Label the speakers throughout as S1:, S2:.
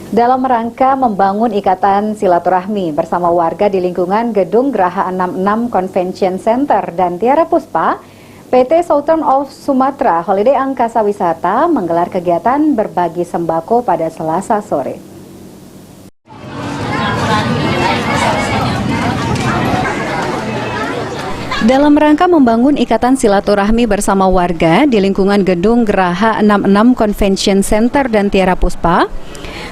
S1: Dalam rangka membangun ikatan silaturahmi bersama warga di lingkungan Gedung Geraha 66 Convention Center dan Tiara Puspa, PT Southern of Sumatra Holiday Angkasa Wisata menggelar kegiatan berbagi sembako pada Selasa sore. Dalam rangka membangun ikatan silaturahmi bersama warga di lingkungan Gedung Geraha 66 Convention Center dan Tiara Puspa,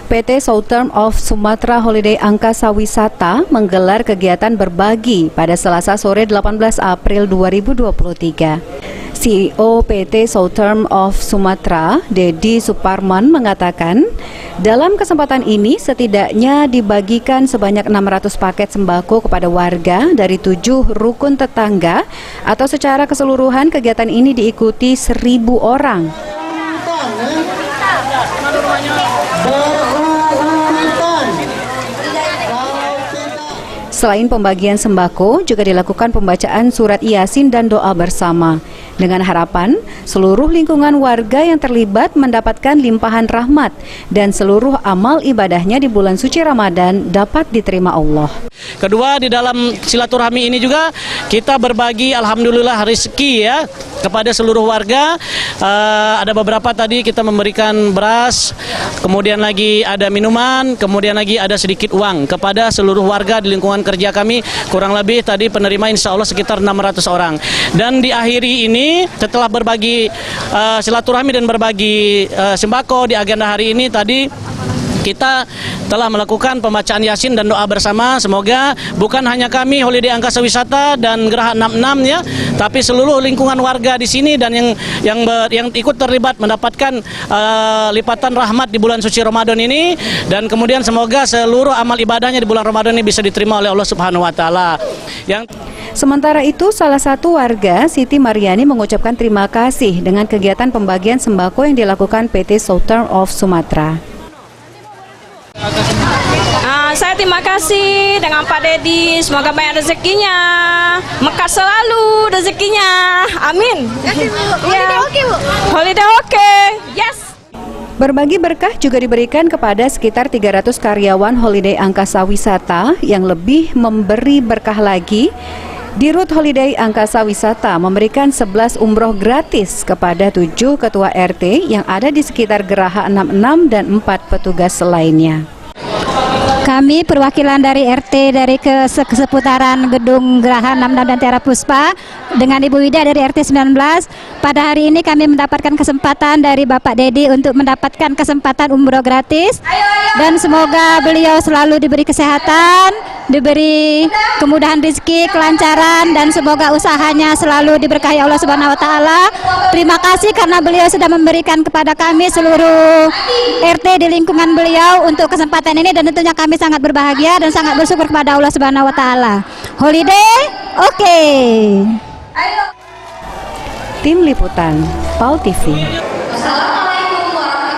S1: PT Southern of Sumatra Holiday Angkasa Wisata menggelar kegiatan berbagi pada Selasa sore 18 April 2023. CEO PT Southern of Sumatra, Dedi Suparman mengatakan, dalam kesempatan ini setidaknya dibagikan sebanyak 600 paket sembako kepada warga dari 7 rukun tetangga atau secara keseluruhan kegiatan ini diikuti 1.000 orang. Selain pembagian sembako, juga dilakukan pembacaan surat Yasin dan doa bersama. Dengan harapan, seluruh lingkungan warga yang terlibat mendapatkan limpahan rahmat dan seluruh amal ibadahnya di bulan suci Ramadan dapat diterima Allah.
S2: Kedua, di dalam silaturahmi ini juga kita berbagi alhamdulillah rezeki ya kepada seluruh warga. Ada beberapa tadi kita memberikan beras, kemudian lagi ada minuman, kemudian lagi ada sedikit uang kepada seluruh warga di lingkungan kerja kami. Kurang lebih tadi penerima insya Allah sekitar 600 orang. Dan di akhiri ini setelah berbagi silaturahmi dan berbagi sembako di agenda hari ini tadi kita telah melakukan pembacaan Yasin dan doa bersama. Semoga bukan hanya kami Holiday Angkasa Wisata dan Geraha 66 ya, tapi seluruh lingkungan warga di sini dan yang ikut terlibat mendapatkan lipatan rahmat di bulan suci Ramadan ini, dan kemudian semoga seluruh amal ibadahnya di bulan Ramadan ini bisa diterima oleh Allah Subhanahu wa taala.
S1: Sementara itu, salah satu warga, Siti Mariani, mengucapkan terima kasih dengan kegiatan pembagian sembako yang dilakukan PT Southern of Sumatra.
S3: Saya terima kasih dengan Pak Dedi, semoga banyak rezekinya, Mekah selalu rezekinya, amin.
S4: Holiday oke, Bu?
S3: Holiday oke, yes.
S1: Berbagi berkah juga diberikan kepada sekitar 300 karyawan Holiday Angkasa Wisata yang lebih memberi berkah lagi. Dirut Holiday Angkasa Wisata memberikan 11 umroh gratis kepada 7 ketua RT yang ada di sekitar Geraha 66 dan 4 petugas lainnya.
S4: Kami perwakilan dari RT dari seputaran Gedung Geraha 66 dan Tiara Puspa dengan Ibu Wida dari RT 19. Pada hari ini kami mendapatkan kesempatan dari Bapak Dedi untuk mendapatkan kesempatan umroh gratis, dan semoga beliau selalu diberi kesehatan, diberi kemudahan rezeki, kelancaran, dan semoga usahanya selalu diberkahi Allah Subhanahu wa taala. Terima kasih karena beliau sudah memberikan kepada kami seluruh RT di lingkungan beliau untuk kesempatan ini, dan tentunya kami sangat berbahagia dan sangat bersyukur kepada Allah Subhanahu wa taala. Holiday oke.
S1: Tim Liputan PAL TV.